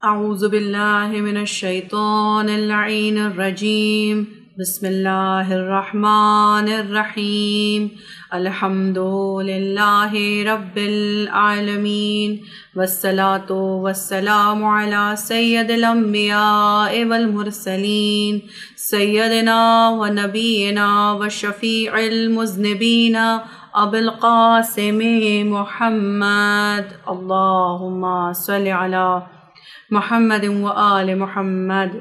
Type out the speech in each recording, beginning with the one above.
اعوذ باللہ من الشیطان اللعین الرجیم بسم اللہ الرحمن الرحیم الحمد للہ رب العالمین والصلاة والسلام علی سید الانبیاء والمرسلین سیدنا و نبینا و شفیع المذنبین ابو القاسم محمد اللہم صل علی محمد و آل محمد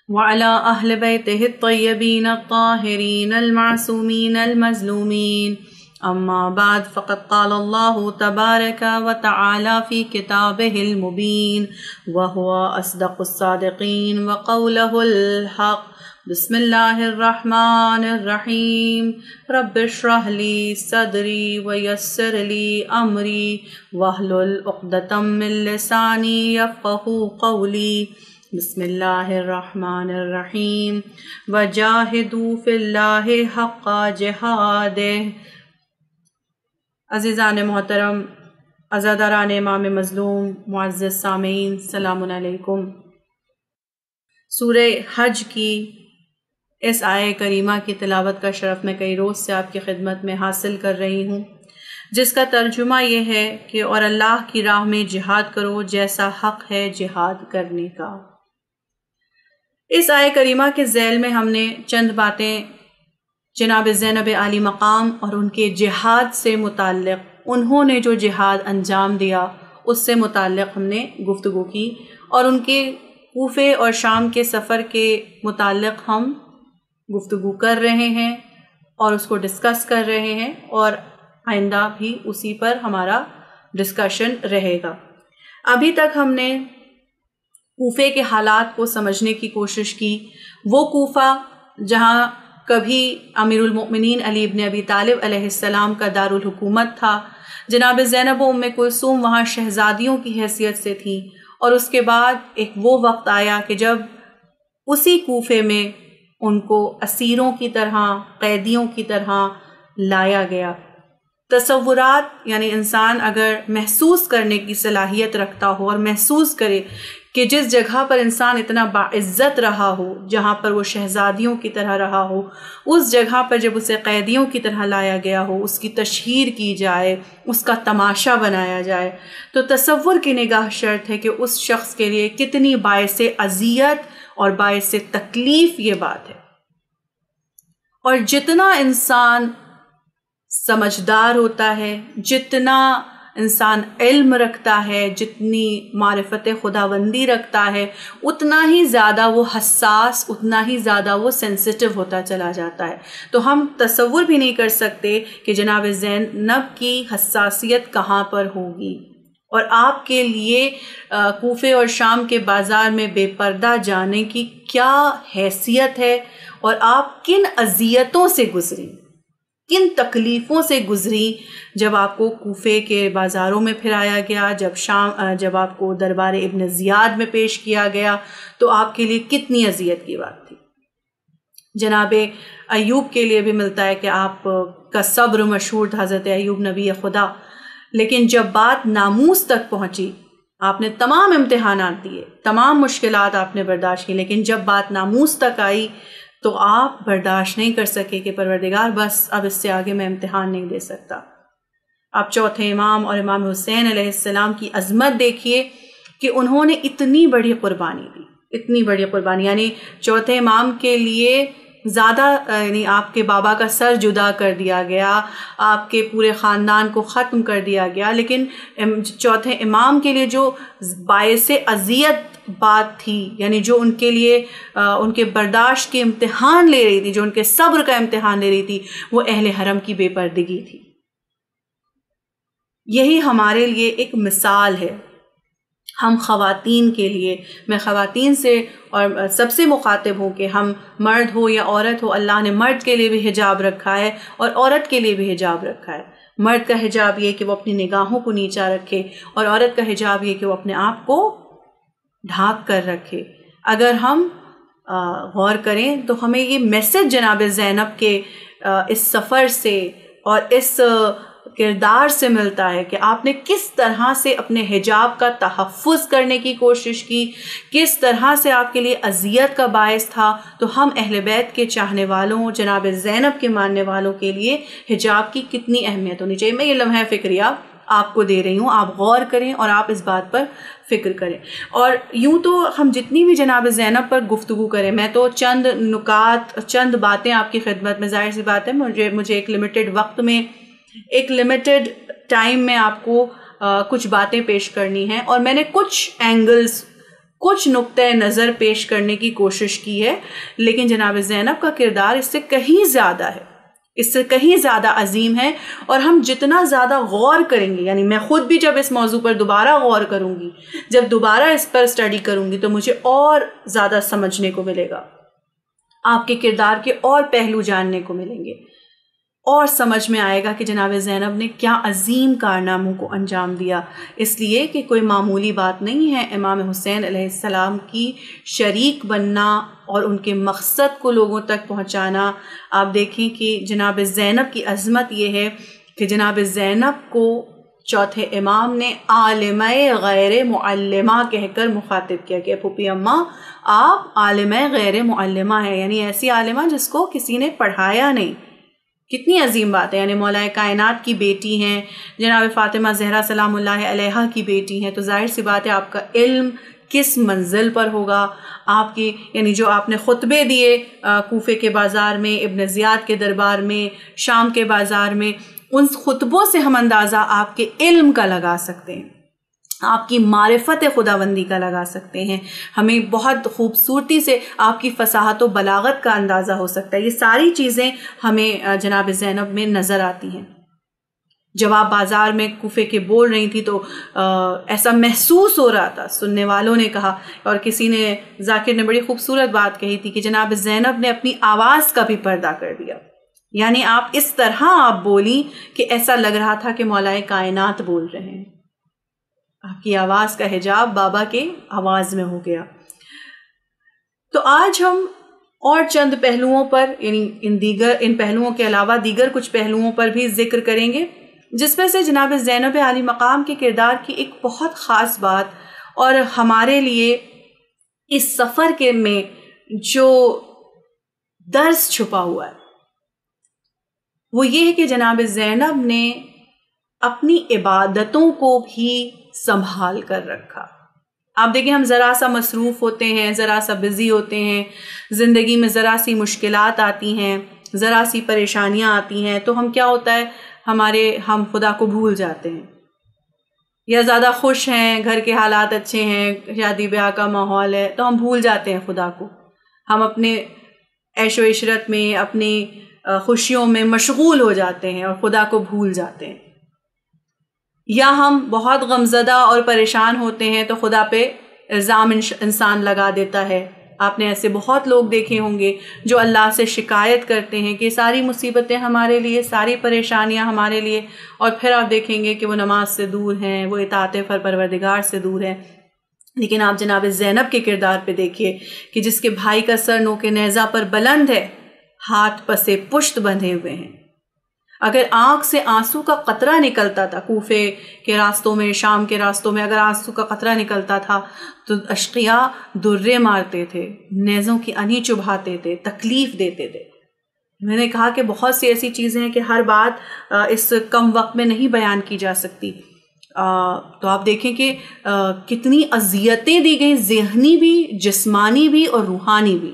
وعلى أهل بيته الطيبين الطاهرين المعصومين المظلومين أما بعد فقد قال الله تبارك وتعالى في كتابه المبين وهو أصدق الصادقين وقوله الحق بسم الله الرحمن الرحيم رب اشرح لي صدري ويسر لي أمري واحلل عقدة من لساني يفقهوا قولي بسم اللہ الرحمن الرحیم وجاہدوا فی اللہ حق جہادہ۔ عزیزان محترم، عزاداران امام مظلوم، معزز سامعین، السلام علیکم۔ سورہ حج کی اس آیہ کریمہ کی تلاوت کا شرف میں کئی روز سے آپ کی خدمت میں حاصل کر رہی ہوں، جس کا ترجمہ یہ ہے کہ اور اللہ کی راہ میں جہاد کرو جیسا حق ہے جہاد کرنے کا۔ اس آیہ کریمہ کے ذیل میں ہم نے چند باتیں جناب زینب عالی مقام اور ان کے جہاد سے متعلق، انہوں نے جو جہاد انجام دیا اس سے متعلق ہم نے گفتگو کی، اور ان کے کوفے اور شام کے سفر کے متعلق ہم گفتگو کر رہے ہیں اور اس کو ڈسکس کر رہے ہیں، اور آئندہ بھی اسی پر ہمارا ڈسکشن رہے گا۔ ابھی تک ہم نے کوفے کے حالات کو سمجھنے کی کوشش کی، وہ کوفہ جہاں کبھی امیر المؤمنین علی ابن ابی طالب علیہ السلام کا دارالحکومت تھا، جناب زینب و ام کلثوم وہاں شہزادیوں کی حیثیت سے تھیں، اور اس کے بعد ایک وہ وقت آیا کہ جب اسی کوفے میں ان کو اسیروں کی طرح، قیدیوں کی طرح لایا گیا۔ تصورات، یعنی انسان اگر محسوس کرنے کی صلاحیت رکھتا ہو اور محسوس کرے کہ جس جگہ پر انسان اتنا باعزت رہا ہو، جہاں پر وہ شہزادیوں کی طرح رہا ہو، اس جگہ پر جب اسے قیدیوں کی طرح لایا گیا ہو، اس کی تشہیر کی جائے، اس کا تماشا بنایا جائے، تو تصور کی نگاہ شرط ہے کہ اس شخص کے لیے کتنی باعث اذیت اور باعث تکلیف یہ بات ہے۔ اور جتنا انسان سمجھدار ہوتا ہے، جتنا انسان علم رکھتا ہے، جتنی معرفت خداوندی رکھتا ہے، اتنا ہی زیادہ وہ حساس، اتنا ہی زیادہ وہ سینسٹیو ہوتا چلا جاتا ہے۔ تو ہم تصور بھی نہیں کر سکتے کہ جناب زینب کی حساسیت کہاں پر ہوگی، اور آپ کے لیے کوفے اور شام کے بازار میں بے پردہ جانے کی کیا حیثیت ہے، اور آپ کن اذیتوں سے گزری، کن تکلیفوں سے گزری جب آپ کو کوفے کے بازاروں میں پھرایا گیا، جب آپ کو دربار ابن زیاد میں پیش کیا گیا، تو آپ کے لیے کتنی اذیت کی بات تھی۔ جناب ایوب کے لیے بھی ملتا ہے کہ آپ کا صبر مشہور تھا، حضرت ایوب نبی خدا، لیکن جب بات ناموس تک پہنچی، آپ نے تمام امتحانات دیے، تمام مشکلات آپ نے برداشت کی، لیکن جب بات ناموس تک آئی تو آپ برداشت نہیں کر سکے کہ پروردگار بس اب اس سے آگے میں امتحان نہیں دے سکتا۔ آپ چوتھے امام اور امام حسین علیہ السلام کی عظمت دیکھیے کہ انہوں نے اتنی بڑی قربانی دی، اتنی بڑی قربانی، یعنی چوتھے امام کے لیے زیادہ، یعنی آپ کے بابا کا سر جدا کر دیا گیا، آپ کے پورے خاندان کو ختم کر دیا گیا، لیکن چوتھے امام کے لیے جو باعث اذیت بات تھی، یعنی جو ان کے لیے ان کے برداشت کے امتحان لے رہی تھی، جو ان کے صبر کا امتحان لے رہی تھی، وہ اہل حرم کی بے پردگی تھی۔ یہی ہمارے لیے ایک مثال ہے۔ ہم خواتین کے لیے، میں خواتین سے اور سب سے مخاطب ہوں کہ ہم مرد ہو یا عورت ہو، اللہ نے مرد کے لیے بھی حجاب رکھا ہے اور عورت کے لیے بھی حجاب رکھا ہے۔ مرد کا حجاب یہ کہ وہ اپنی نگاہوں کو نیچا رکھے، اور عورت کا حجاب یہ کہ وہ اپنے آپ کو ڈھانپ کر رکھے۔ اگر ہم غور کریں تو ہمیں یہ میسج جناب زینب کے اس سفر سے اور اس کردار سے ملتا ہے کہ آپ نے کس طرح سے اپنے حجاب کا تحفظ کرنے کی کوشش کی، کس طرح سے آپ کے لیے اذیت کا باعث تھا، تو ہم اہل بیت کے چاہنے والوں، جناب زینب کے ماننے والوں کے لیے حجاب کی کتنی اہمیت ہونی چاہیے۔ میں یہ لمحہ فکریہ آپ کو دے رہی ہوں، آپ غور کریں اور آپ اس بات پر فکر کریں۔ اور یوں تو ہم جتنی بھی جناب زینب پر گفتگو کریں، میں تو چند نکات، چند باتیں آپ کی خدمت میں، ظاہر سی بات ہے مجھے ایک لمیٹڈ وقت میں، ایک لمیٹڈ ٹائم میں آپ کو کچھ باتیں پیش کرنی ہیں، اور میں نے کچھ اینگلز، کچھ نقطۂ نظر پیش کرنے کی کوشش کی ہے، لیکن جناب زینب کا کردار اس سے کہیں زیادہ ہے، اس سے کہیں زیادہ عظیم ہے، اور ہم جتنا زیادہ غور کریں گے، یعنی میں خود بھی جب اس موضوع پر دوبارہ غور کروں گی، جب دوبارہ اس پر اسٹڈی کروں گی، تو مجھے اور زیادہ سمجھنے کو ملے گا، آپ کے کردار کے اور پہلو جاننے کو ملیں گے، اور سمجھ میں آئے گا کہ جناب زینب نے کیا عظیم کارناموں کو انجام دیا، اس لیے کہ کوئی معمولی بات نہیں ہے امام حسین علیہ السلام کی شریک بننا اور ان کے مقصد کو لوگوں تک پہنچانا۔ آپ دیکھیں کہ جناب زینب کی عظمت یہ ہے کہ جناب زینب کو چوتھے امام نے عالمہ غیر معلمہ کہہ کر مخاطب کیا کہ پھوپھی اماں آپ عالمہ غیر معلمہ ہیں، یعنی ایسی عالمہ جس کو کسی نے پڑھایا نہیں۔ کتنی عظیم بات ہے، یعنی مولا کائنات کی بیٹی ہیں، جناب فاطمہ زہرا سلام اللہ علیہا کی بیٹی ہیں، تو ظاہر سی بات ہے آپ کا علم کس منزل پر ہوگا، آپ کی یعنی جو آپ نے خطبے دیے کوفے کے بازار میں، ابن زیاد کے دربار میں، شام کے بازار میں، ان خطبوں سے ہم اندازہ آپ کے علم کا لگا سکتے ہیں، آپ کی معرفت خداوندی کا لگا سکتے ہیں، ہمیں بہت خوبصورتی سے آپ کی فصاحت و بلاغت کا اندازہ ہو سکتا ہے۔ یہ ساری چیزیں ہمیں جناب زینب میں نظر آتی ہیں۔ جب آپ بازار میں کوفے کے بول رہی تھی تو ایسا محسوس ہو رہا تھا، سننے والوں نے کہا، اور کسی نے، ذاکر نے بڑی خوبصورت بات کہی تھی کہ جناب زینب نے اپنی آواز کا بھی پردہ کر دیا، یعنی آپ اس طرح آپ بولی کہ ایسا لگ رہا تھا کہ مولا کائنات بول رہے ہیں، آپ کی آواز کا حجاب بابا کے آواز میں ہو گیا۔ تو آج ہم اور چند پہلوؤں پر، یعنی ان پہلوؤں کے علاوہ دیگر کچھ پہلوؤں پر بھی ذکر کریں گے، جس میں سے جناب زینب عالی مقام کے کردار کی ایک بہت خاص بات، اور ہمارے لیے اس سفر کے میں جو درس چھپا ہوا ہے وہ یہ ہے کہ جناب زینب نے اپنی عبادتوں کو بھی سنبھال کر رکھا۔ آپ دیکھیں ہم ذرا سا مصروف ہوتے ہیں، ذرا سا بزی ہوتے ہیں، زندگی میں ذرا سی مشکلات آتی ہیں، ذرا سی پریشانیاں آتی ہیں، تو ہم کیا ہوتا ہے ہم خدا کو بھول جاتے ہیں، یا زیادہ خوش ہیں، گھر کے حالات اچھے ہیں، شادی بیاہ کا ماحول ہے، تو ہم بھول جاتے ہیں خدا کو، ہم اپنے عیش و عشرت میں، اپنی خوشیوں میں مشغول ہو جاتے ہیں اور خدا کو بھول جاتے ہیں، یا ہم بہت غمزدہ اور پریشان ہوتے ہیں تو خدا پہ الزام انسان لگا دیتا ہے۔ آپ نے ایسے بہت لوگ دیکھے ہوں گے جو اللہ سے شکایت کرتے ہیں کہ ساری مصیبتیں ہمارے لیے، ساری پریشانیاں ہمارے لیے، اور پھر آپ دیکھیں گے کہ وہ نماز سے دور ہیں، وہ اطاعت پروردگار سے دور ہیں۔ لیکن آپ جناب زینب کے کردار پہ دیکھیے کہ جس کے بھائی کا سر نوک نیزہ پر بلند ہے، ہاتھ پسے پشت بندھے ہوئے ہیں، اگر آنکھ سے آنسو کا قطرہ نکلتا تھا، کوفے کے راستوں میں، شام کے راستوں میں اگر آنسو کا قطرہ نکلتا تھا تو اشقیاء درے مارتے تھے، نیزوں کی انہی چبھاتے تھے، تکلیف دیتے تھے۔ میں نے کہا کہ بہت سی ایسی چیزیں ہیں کہ ہر بات اس کم وقت میں نہیں بیان کی جا سکتی، تو آپ دیکھیں کہ کتنی اذیتیں دی گئیں، ذہنی بھی، جسمانی بھی اور روحانی بھی،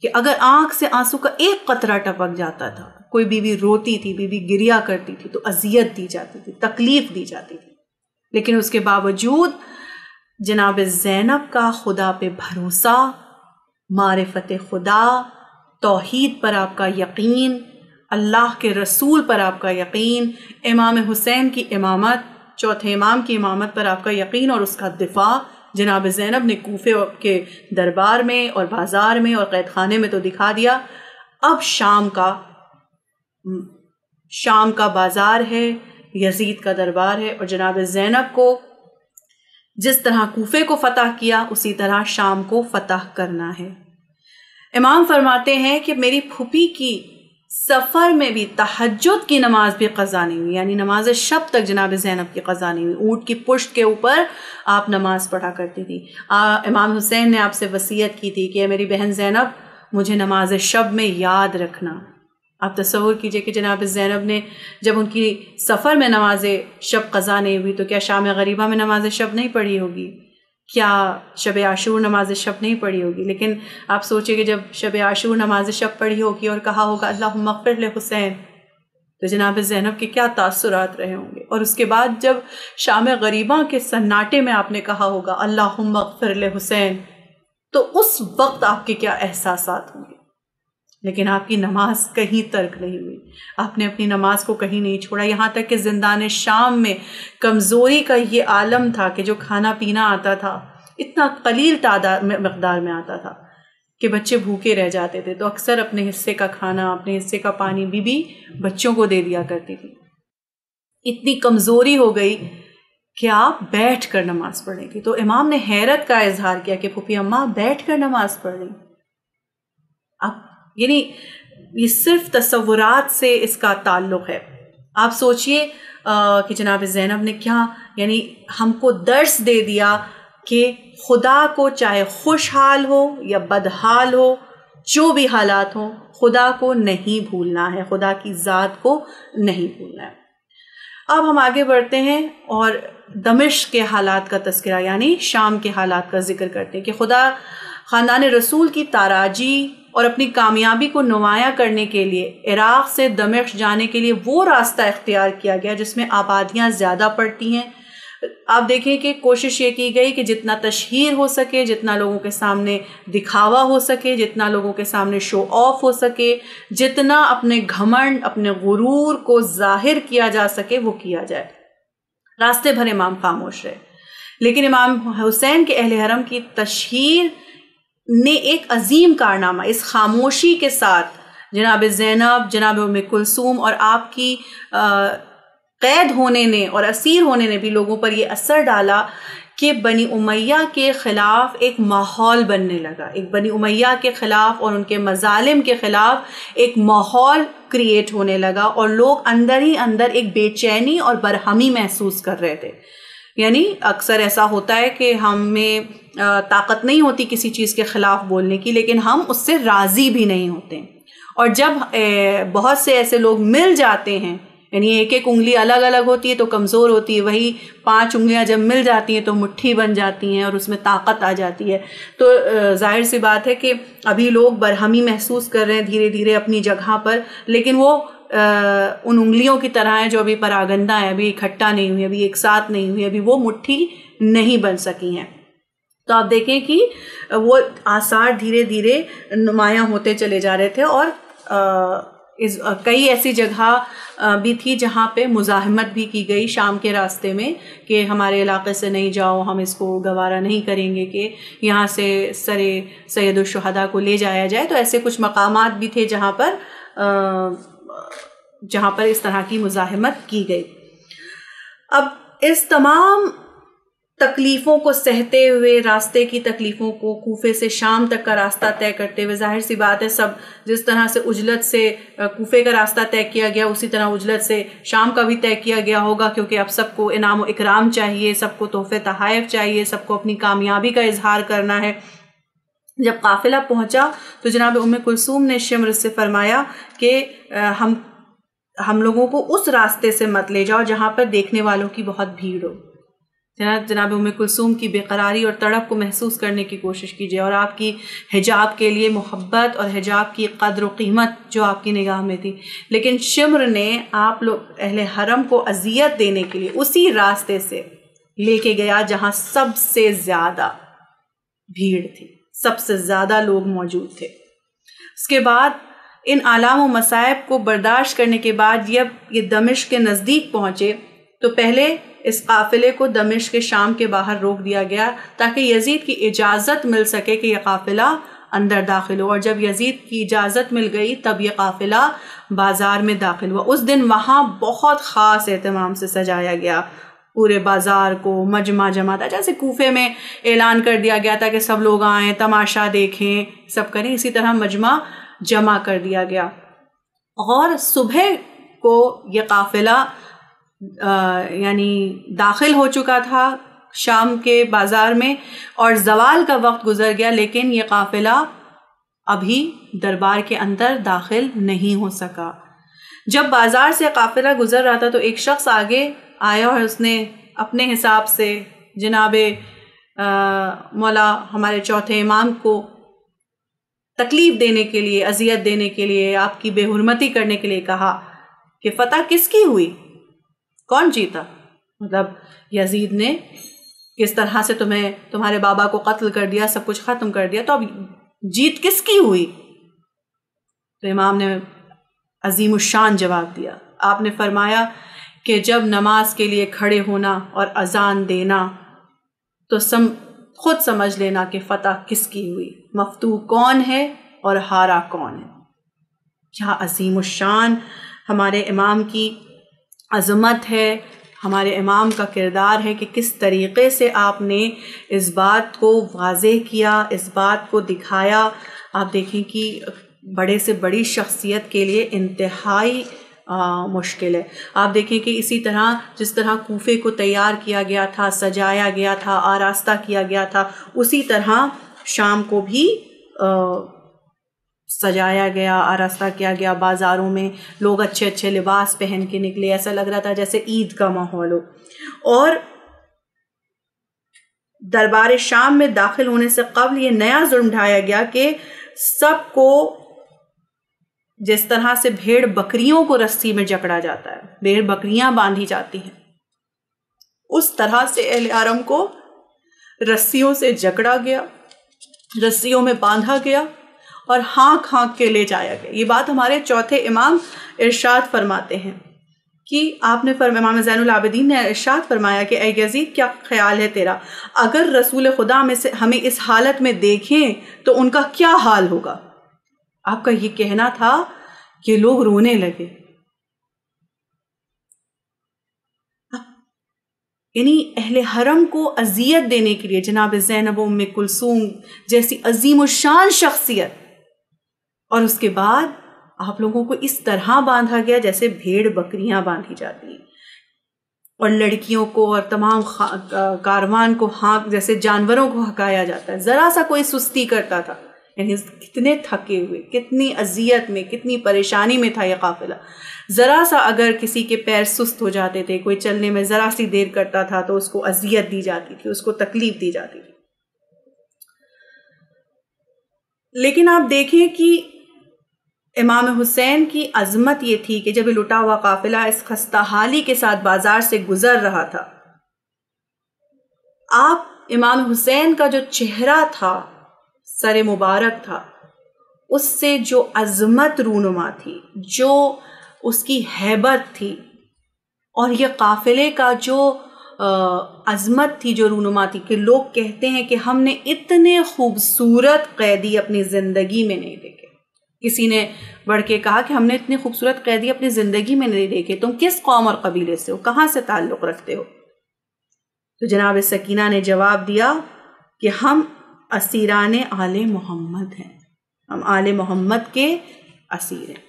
کہ اگر آنکھ سے آنسو کا ایک قطرہ ٹپک جاتا تھا، کوئی بیوی روتی تھی، بیوی گریا کرتی تھی تو اذیت دی جاتی تھی، تکلیف دی جاتی تھی، لیکن اس کے باوجود جناب زینب کا خدا پہ بھروسہ، معرفت خدا، توحید پر آپ کا یقین، اللہ کے رسول پر آپ کا یقین، امام حسین کی امامت، چوتھے امام کی امامت پر آپ کا یقین اور اس کا دفاع، جناب زینب نے کوفے کے دربار میں اور بازار میں اور قید خانے میں تو دکھا دیا۔ اب شام کا بازار ہے، یزید کا دربار ہے، اور جناب زینب کو جس طرح کوفے کو فتح کیا اسی طرح شام کو فتح کرنا ہے۔ امام فرماتے ہیں کہ میری پھوپھی کی سفر میں بھی تہجد کی نماز بھی قضا نہیں ہوئی، یعنی نماز شب تک جناب زینب کی قضا نہیں ہوئی. اونٹ کی پشت کے اوپر آپ نماز پڑھا کرتی تھی. امام حسین نے آپ سے وصیت کی تھی کہ میری بہن زینب مجھے نماز شب میں یاد رکھنا. آپ تصور کیجئے کہ جناب زینب نے جب ان کی سفر میں نماز شب قضا نہیں ہوئی تو کیا شام غریبہ میں نماز شب نہیں پڑھی ہوگی؟ کیا شب عاشور نماز شب نہیں پڑھی ہوگی؟ لیکن آپ سوچیں کہ جب شب عاشور نماز شب پڑھی ہوگی اور کہا ہوگا اللہم اغفر لحسین، تو جناب زینب کے کیا تاثرات رہے ہوں گے. اور اس کے بعد جب شام غریبہ کے سناٹے میں آپ نے کہا ہوگا اللہم اغفر لحسین، تو اس وقت آپ کے کیا احساسات ہوں گے. لیکن آپ کی نماز کہیں ترک نہیں ہوئی، آپ نے اپنی نماز کو کہیں نہیں چھوڑا، یہاں تک کہ زندان شام میں کمزوری کا یہ عالم تھا کہ جو کھانا پینا آتا تھا اتنا قلیل تعداد مقدار میں آتا تھا کہ بچے بھوکے رہ جاتے تھے، تو اکثر اپنے حصے کا کھانا، اپنے حصے کا پانی بی بچوں کو دے دیا کرتی تھی. اتنی کمزوری ہو گئی کہ آپ بیٹھ کر نماز پڑھ رہی تھی. تو امام نے حیرت کا اظہار کیا کہ پھوپھی اماں بیٹھ کر نماز پڑھ رہی. اب یعنی یہ صرف تصورات سے اس کا تعلق ہے. آپ سوچئے کہ جناب زینب نے کیا یعنی ہم کو درس دے دیا کہ خدا کو چاہے خوشحال ہو یا بدحال ہو، جو بھی حالات ہوں، خدا کو نہیں بھولنا ہے، خدا کی ذات کو نہیں بھولنا ہے. اب ہم آگے بڑھتے ہیں اور دمشق کے حالات کا تذکرہ یعنی شام کے حالات کا ذکر کرتے ہیں کہ خدا خاندان رسول کی تاراجی اور اپنی کامیابی کو نمایاں کرنے کے لیے عراق سے دمشق جانے کے لیے وہ راستہ اختیار کیا گیا جس میں آبادیاں زیادہ پڑتی ہیں. آپ دیکھیں کہ کوشش یہ کی گئی کہ جتنا تشہیر ہو سکے، جتنا لوگوں کے سامنے دکھاوا ہو سکے، جتنا لوگوں کے سامنے شو آف ہو سکے، جتنا اپنے گھمنڈ، اپنے غرور کو ظاہر کیا جا سکے وہ کیا جائے. راستے بھر امام خاموش رہے، لیکن امام حسین کے اہل حرم کی تشہیر نے ایک عظیم کارنامہ اس خاموشی کے ساتھ جناب زینب، جناب ام کلثوم اور آپ کی قید ہونے نے اور اسیر ہونے نے بھی لوگوں پر یہ اثر ڈالا کہ بنی امیہ کے خلاف ایک ماحول بننے لگا. ایک بنی امیہ کے خلاف اور ان کے مظالم کے خلاف ایک ماحول کریٹ ہونے لگا اور لوگ اندر ہی اندر ایک بے چینی اور برہمی محسوس کر رہے تھے. یعنی اکثر ایسا ہوتا ہے کہ ہمیں طاقت نہیں ہوتی کسی چیز کے خلاف بولنے کی، لیکن ہم اس سے راضی بھی نہیں ہوتے. اور جب بہت سے ایسے لوگ مل جاتے ہیں، یعنی ایک ایک انگلی الگ الگ ہوتی ہے تو کمزور ہوتی ہے، وہی 5 انگلیاں جب مل جاتی ہیں تو مٹھی بن جاتی ہیں اور اس میں طاقت آ جاتی ہے. تو ظاہر سی بات ہے کہ ابھی لوگ برہمی محسوس کر رہے ہیں دھیرے دھیرے اپنی جگہ پر، لیکن وہ ان انگلیوں کی طرح ہیں جو ابھی پراگندہ ہیں، ابھی اکٹھا نہیں ہوئی، ابھی ایک ساتھ نہیں ہوئی، ابھی وہ مٹھی نہیں بن سکی ہیں. تو آپ دیکھیں کہ وہ آثار دھیرے دھیرے نمایاں ہوتے چلے جا رہے تھے. اور کئی ایسی جگہ بھی تھی جہاں پہ مزاحمت بھی کی گئی شام کے راستے میں کہ ہمارے علاقے سے نہیں جاؤ، ہم اس کو گوارا نہیں کریں گے کہ یہاں سے سر سید الشہداء کو لے جایا جائے. تو ایسے کچھ مقامات بھی تھے جہاں پر اس طرح کی مزاحمت کی گئی. اب اس تمام تکلیفوں کو سہتے ہوئے، راستے کی تکلیفوں کو، کوفے سے شام تک کا راستہ طے کرتے ہوئے، ظاہر سی بات ہے سب جس طرح سے عجلت سے کوفے کا راستہ طے کیا گیا اسی طرح عجلت سے شام کا بھی طے کیا گیا ہوگا، کیونکہ اب سب کو انعام و اکرام چاہیے، سب کو تحفے تحائف چاہیے، سب کو اپنی کامیابی کا اظہار کرنا ہے. جب قافلہ پہنچا تو جناب ام کلثوم نے شمر سے فرمایا کہ ہم لوگوں کو اس راستے سے مت لے جاؤ جہاں پر دیکھنے والوں کی بہت بھیڑ ہو. جناب ام کلثوم کی بے قراری اور تڑپ کو محسوس کرنے کی کوشش کیجیے، اور آپ کی حجاب کے لیے محبت اور حجاب کی قدر و قیمت جو آپ کی نگاہ میں تھی. لیکن شمر نے آپ لوگ اہل حرم کو اذیت دینے کے لیے اسی راستے سے لے کے گیا جہاں سب سے زیادہ بھیڑ تھی، سب سے زیادہ لوگ موجود تھے. اس کے بعد ان آلام و مصائب کو برداشت کرنے کے بعد جب یہ دمشق کے نزدیک پہنچے تو پہلے اس قافلے کو دمشق کے شام کے باہر روک دیا گیا تاکہ یزید کی اجازت مل سکے کہ یہ قافلہ اندر داخل ہو. اور جب یزید کی اجازت مل گئی تب یہ قافلہ بازار میں داخل ہوا. اس دن وہاں بہت خاص اہتمام سے سجایا گیا، پورے بازار کو مجمع جمع تھا، جیسے کوفے میں اعلان کر دیا گیا تھا کہ سب لوگ آئیں، تماشا دیکھیں، سب کریں، اسی طرح مجمع جمع کر دیا گیا. اور صبح کو یہ قافلہ یعنی داخل ہو چکا تھا شام کے بازار میں، اور زوال کا وقت گزر گیا، لیکن یہ قافلہ ابھی دربار کے اندر داخل نہیں ہو سکا۔ جب بازار سے قافلہ گزر رہا تھا تو ایک شخص آگے آیا اور اس نے اپنے حساب سے جناب مولا ہمارے چوتھے امام کو تکلیف دینے کے لیے، اذیت دینے کے لیے، آپ کی بے حرمتی کرنے کے لیے کہا کہ فتح کس کی ہوئی، کون جیتا؟ مطلب یزید نے کس طرح سے تمہارے بابا کو قتل کر دیا، سب کچھ ختم کر دیا، تو اب جیت کس کی ہوئی؟ تو امام نے عظیم الشان جواب دیا۔ آپ نے فرمایا کہ جب نماز کے لیے کھڑے ہونا اور اذان دینا تو خود سمجھ لینا کہ فتح کس کی ہوئی، مفتوح کون ہے اور ہارا کون ہے۔ جہاں عظیم الشان ہمارے امام کی عظمت ہے، ہمارے امام کا کردار ہے کہ کس طریقے سے آپ نے اس بات کو واضح کیا، اس بات کو دکھایا۔ آپ دیکھیں کہ بڑے سے بڑی شخصیت کے لیے انتہائی مشکل ہے۔ آپ دیکھیں کہ اسی طرح جس طرح کوفے کو تیار کیا گیا تھا، سجایا گیا تھا، آراستہ کیا گیا تھا، اسی طرح شام کو بھی سجایا گیا، آراستہ کیا گیا۔ بازاروں میں لوگ اچھے اچھے لباس پہن کے نکلے، ایسا لگ رہا تھا جیسے عید کا ماحول ہو۔ اور دربار شام میں داخل ہونے سے قبل یہ نیا ظلم ڈھایا گیا کہ سب کو جس طرح سے بھیڑ بکریوں کو رسی میں جکڑا جاتا ہے، بھیڑ بکریاں باندھی جاتی ہیں، اس طرح سے اہل حرم کو رسیوں سے جکڑا گیا، رسیوں میں باندھا گیا اور ہانک ہانک کے لے جایا گیا۔ یہ بات ہمارے چوتھے امام ارشاد فرماتے ہیں کہ آپ نے امام زین العابدین نے ارشاد فرمایا کہ اے یزید، کیا خیال ہے تیرا، اگر رسول خدا میں سے ہمیں اس حالت میں دیکھیں تو ان کا کیا حال ہوگا؟ آپ کا یہ کہنا تھا کہ لوگ رونے لگے۔ یعنی اہل حرم کو اذیت دینے کے لیے جناب زینب و ام کلثوم جیسی عظیم الشان شخصیت، اور اس کے بعد آپ لوگوں کو اس طرح باندھا گیا جیسے بھیڑ بکریاں باندھی جاتی ہیں، اور لڑکیوں کو اور تمام کاروان کو جیسے جانوروں کو ہکایا جاتا ہے۔ ذرا سا کوئی سستی کرتا تھا، یعنی کتنے تھکے ہوئے، کتنی اذیت میں، کتنی پریشانی میں تھا یہ قافلہ۔ ذرا سا اگر کسی کے پیر سست ہو جاتے تھے، کوئی چلنے میں ذرا سی دیر کرتا تھا تو اس کو اذیت دی جاتی تھی، اس کو تکلیف دی جاتی تھی۔ لیکن آپ دیکھیں کہ امام حسین کی عظمت یہ تھی کہ جب یہ لٹا ہوا قافلہ اس خستہ حالی کے ساتھ بازار سے گزر رہا تھا، آپ امام حسین کا جو چہرہ تھا، سر مبارک تھا، اس سے جو عظمت رونما تھی، جو اس کی ہیبت تھی، اور یہ قافلے کا جو عظمت تھی، جو رونما تھی، کہ لوگ کہتے ہیں کہ ہم نے اتنے خوبصورت قیدی اپنی زندگی میں نہیں دیکھے۔ کسی نے بڑھ کے کہا کہ ہم نے اتنے خوبصورت قیدی اپنی زندگی میں نہیں دیکھے، تم کس قوم اور قبیلے سے ہو، کہاں سے تعلق رکھتے ہو؟ تو جناب سکینہ نے جواب دیا کہ ہم اسیران آل محمد ہیں، ہم آل محمد کے اسیر ہیں۔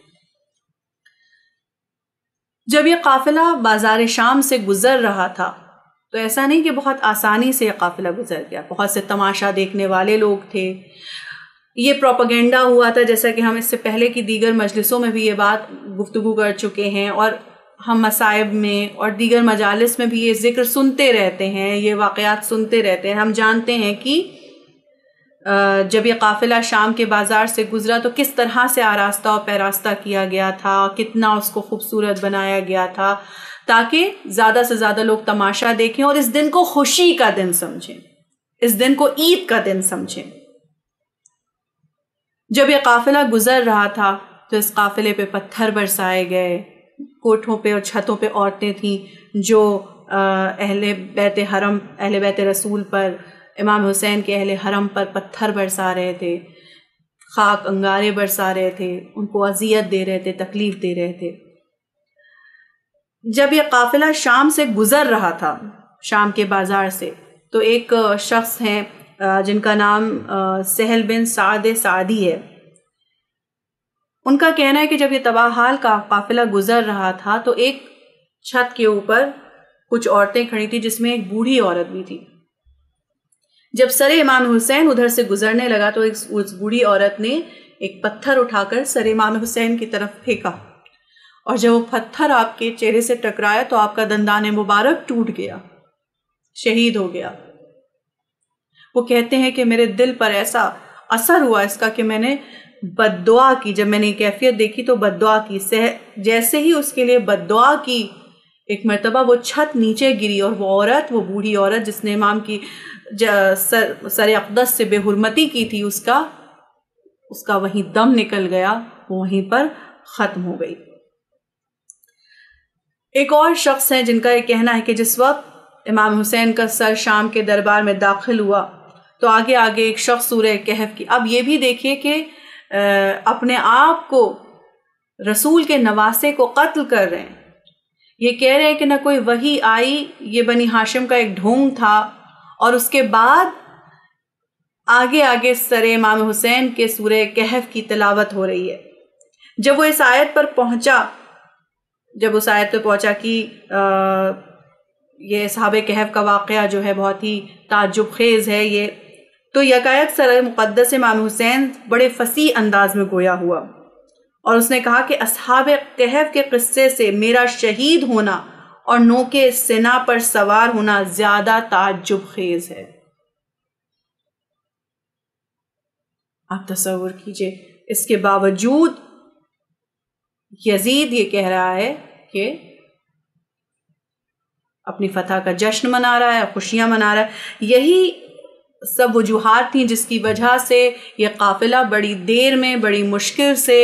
جب یہ قافلہ بازار شام سے گزر رہا تھا تو ایسا نہیں کہ بہت آسانی سے یہ قافلہ گزر گیا، بہت سے تماشا دیکھنے والے لوگ تھے، یہ پروپیگنڈا ہوا تھا، جیسا کہ ہم اس سے پہلے کی دیگر مجلسوں میں بھی یہ بات گفتگو کر چکے ہیں، اور ہم مصائب میں اور دیگر مجالس میں بھی یہ ذکر سنتے رہتے ہیں، یہ واقعات سنتے رہتے ہیں۔ ہم جانتے ہیں کہ جب یہ قافلہ شام کے بازار سے گزرا تو کس طرح سے آراستہ اور پیراستہ کیا گیا تھا، کتنا اس کو خوبصورت بنایا گیا تھا تاکہ زیادہ سے زیادہ لوگ تماشا دیکھیں اور اس دن کو خوشی کا دن سمجھیں، اس دن کو عید کا دن سمجھیں۔ جب یہ قافلہ گزر رہا تھا تو اس قافلے پہ پتھر برسائے گئے، کوٹھوں پہ اور چھتوں پہ عورتیں تھیں جو اہل بیت حرم، اہل بیت رسول پر، امام حسین کے اہل حرم پر پتھر برسا رہے تھے، خاک انگارے برسا رہے تھے، ان کو اذیت دے رہے تھے، تکلیف دے رہے تھے۔ جب یہ قافلہ شام سے گزر رہا تھا، شام کے بازار سے، تو ایک شخص ہیں جن کا نام سہل بن سعد سعدی ہے، ان کا کہنا ہے کہ جب یہ تباہ حال کا قافلہ گزر رہا تھا تو ایک چھت کے اوپر کچھ عورتیں کھڑی تھی جس میں ایک بوڑھی عورت بھی تھی. جب سر امام حسین ادھر سے گزرنے لگا تو اس بوڑھی عورت نے ایک پتھر اٹھا کر سر امام حسین کی طرف پھینکا، اور جب وہ پتھر آپ کے چہرے سے ٹکرایا تو آپ کا دندان مبارک ٹوٹ گیا، شہید ہو گیا. وہ کہتے ہیں کہ میرے دل پر ایسا اثر ہوا اس کا کہ میں نے بد دعا کی. جب میں نے یہ کیفیت دیکھی تو بد دعا کی. جیسے ہی اس کے لیے بد دعا کی، ایک مرتبہ وہ چھت نیچے گری اور وہ عورت، وہ بوڑھی عورت جس نے امام کی سر اقدس سے بے حرمتی کی تھی، اس کا وہیں دم نکل گیا، وہ وہیں پر ختم ہو گئی. ایک اور شخص ہے جن کا یہ کہنا ہے کہ جس وقت امام حسین کا سر شام کے دربار میں داخل ہوا تو آگے ایک شخص سورہ کہف کی. اب یہ بھی دیکھیے کہ اپنے آپ کو رسول کے نواسے کو قتل کر رہے ہیں. یہ کہہ رہے ہیں کہ نہ کوئی وحی آئی، یہ بنی ہاشم کا ایک ڈھونگ تھا. اور اس کے بعد آگے سر امام حسین کے سورہ کہف کی تلاوت ہو رہی ہے. جب وہ اس آیت پر پہنچا کہ یہ اصحاب کہف کا واقعہ جو ہے بہت ہی تعجب خیز ہے، یہ تو یکایک سر مقدس امام حسین بڑے فصیح انداز میں گویا ہوا اور اس نے کہا کہ اصحاب کہف کے قصے سے میرا شہید ہونا اور نوکے سنا پر سوار ہونا زیادہ تعجب خیز ہے. آپ تصور کیجئے، اس کے باوجود یزید یہ کہہ رہا ہے کہ اپنی فتح کا جشن منا رہا ہے، خوشیاں منا رہا ہے. یہی سب وجوہات تھیں جس کی وجہ سے یہ قافلہ بڑی دیر میں بڑی مشکل سے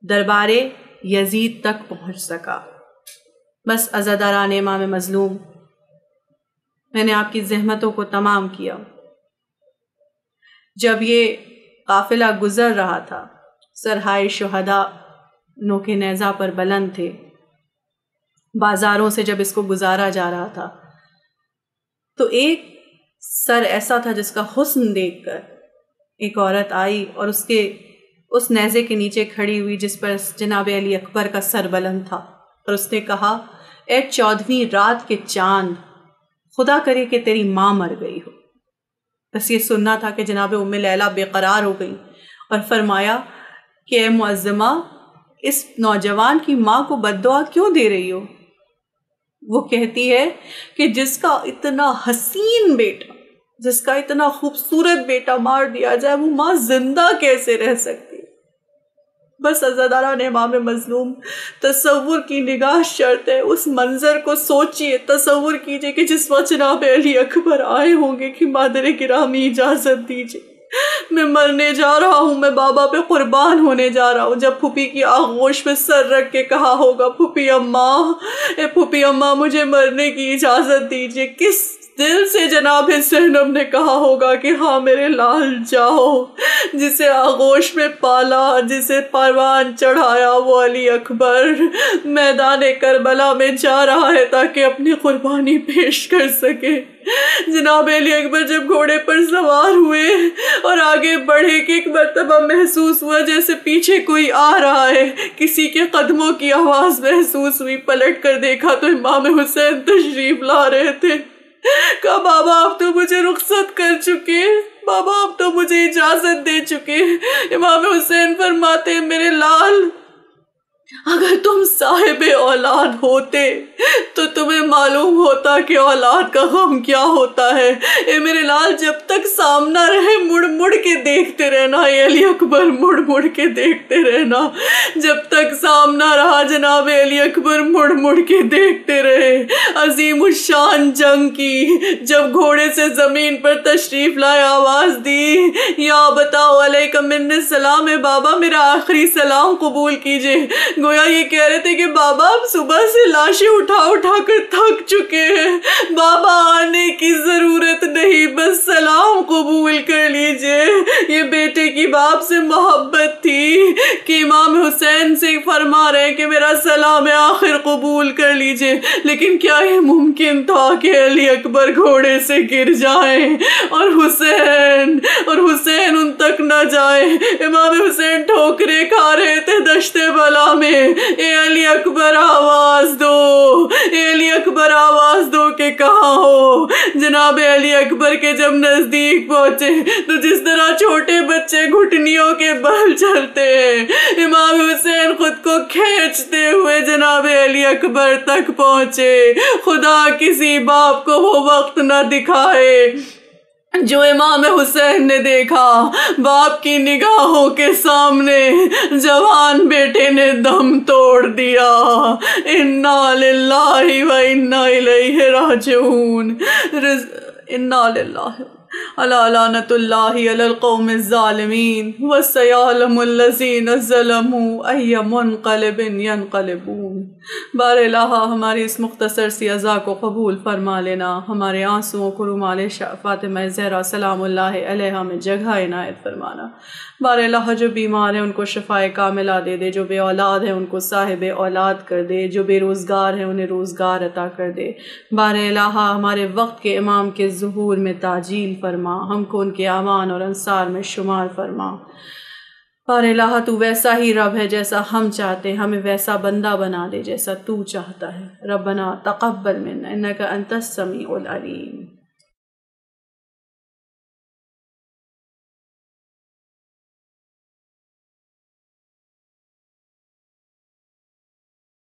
دربار یزید تک پہنچ سکا. بس عزاداران امام مظلوم، میں نے آپ کی زحمتوں کو تمام کیا. جب یہ قافلہ گزر رہا تھا، سرہائے شہداء نوکے نیزہ پر بلند تھے. بازاروں سے جب اس کو گزارا جا رہا تھا تو ایک سر ایسا تھا جس کا حسن دیکھ کر ایک عورت آئی اور اس نیزے کے نیچے کھڑی ہوئی جس پر جناب علی اکبر کا سر بلند تھا، اور اس نے کہا، اے 14ویں رات کے چاند، خدا کرے کہ تیری ماں مر گئی ہو. بس یہ سننا تھا کہ جناب ام لیلہ بے قرار ہو گئی اور فرمایا کہ اے معظمہ، اس نوجوان کی ماں کو بد دعا کیوں دے رہی ہو؟ وہ کہتی ہے کہ جس کا اتنا حسین بیٹا، جس کا اتنا خوبصورت بیٹا مار دیا جائے، وہ ماں زندہ کیسے رہ سکتی؟ بس عزاداران امام مظلوم، تصور کی نگاہ شرط ہے. اس منظر کو سوچئے، تصور کیجئے کہ جس وقت جناب علی اکبر آئے ہوں گے کہ مادر گرامی اجازت دیجئے، میں مرنے جا رہا ہوں، میں بابا پہ قربان ہونے جا رہا ہوں. جب پھوپھی کی آغوش پہ سر رکھ کے کہا ہوگا، پھوپھی اماں، اے پھوپھی اماں مجھے مرنے کی اجازت دیجئے، کس دل سے جناب زینب نے کہا ہوگا کہ ہاں میرے لال جاؤ. جسے آغوش میں پالا، جسے پروان چڑھایا، وہ علی اکبر میدان کربلا میں جا رہا ہے تاکہ اپنی قربانی پیش کر سکے. جناب علی اکبر جب گھوڑے پر سوار ہوئے اور آگے بڑھے کہ ایک مرتبہ محسوس ہوا جیسے پیچھے کوئی آ رہا ہے، کسی کے قدموں کی آواز محسوس ہوئی. پلٹ کر دیکھا تو امام حسین تشریف لا رہے تھے. کہا، بابا اب تو مجھے رخصت کر چکے، بابا اب تو مجھے اجازت دے چکے. امام حسین فرماتے، میرے لال، اگر تم صاحب اولاد ہوتے تو تمہیں معلوم ہوتا کہ اولاد کا غم کیا ہوتا ہے. اے میرے لال، جب تک سامنا رہے مڑ مڑ کے دیکھتے رہنا. اے علی اکبر، مڑ مڑ کے دیکھتے رہنا. جب تک سامنا رہا جناب علی اکبر مڑ مڑ کے دیکھتے رہے. عظیم الشان جنگ کی جب گھوڑے سے زمین پر تشریف لائے، آواز دی، یا بتاؤ علیکم من السلام، بابا میرا آخری سلام قبول کیجئے. گویا یہ کہہ رہے تھے کہ بابا اب صبح سے لاشیں اٹھا کر تھک چکے ہیں، بابا آنے کی ضرورت نہیں، بس سلام قبول کر لیجئے. یہ بیٹے کی باپ سے محبت تھی کہ امام حسین سے فرما رہے کہ میرا سلام آخر قبول کر لیجئے. لیکن کیا یہ ممکن تھا کہ علی اکبر گھوڑے سے گر جائیں اور حسین ان تک تک نہ جائے۔ امام حسین ٹھوکریں کھا رہے تھے دشت بلا میں، اے علی اکبر آواز دو، اے علی اکبر آواز دو کہ کہاں ہو۔ جناب علی اکبر کے جب نزدیک پہنچے تو جس طرح چھوٹے بچے گھٹنیوں کے بل چلتے ہیں، امام حسین خود کو کھینچتے ہوئے جناب علی اکبر تک پہنچے۔ خدا کسی باپ کو وہ وقت نہ دکھائے جو امام حسین نے دیکھا۔ باپ کی نگاہوں کے سامنے جوان بیٹے نے دم توڑ دیا۔ انا للہ و انا الیہ راجعون۔ انا للہ الا لعنت اللہ علی القوم الظالمین وسیعلم الذین ظلموا ای منقلب ینقلبون۔ بار الہ ہماری اس مختصر سی عزا کو قبول فرما لینا، ہمارے آنسوؤں کو رومال فاطمہ زہرا سلام اللہ علیہا میں جگہ عنایت فرمانا۔ بار الہ جو بیمار ہیں ان کو شفائے کاملہ دے دے، جو بے اولاد ہیں ان کو صاحب اولاد کر دے، جو بے روزگار ہیں انہیں روزگار عطا کر دے۔ بار الہ ہمارے وقت کے امام کے ظہور میں تعجیل فرما، ہم کو ان کے اعوان اور انصار میں شمار فرما۔ بار الہ تو ویسا ہی رب ہے جیسا ہم چاہتے ہیں، ہمیں ویسا بندہ بنا دے جیسا تو چاہتا ہے۔ ربنا تقبل منا انک انت السمیع العلیم۔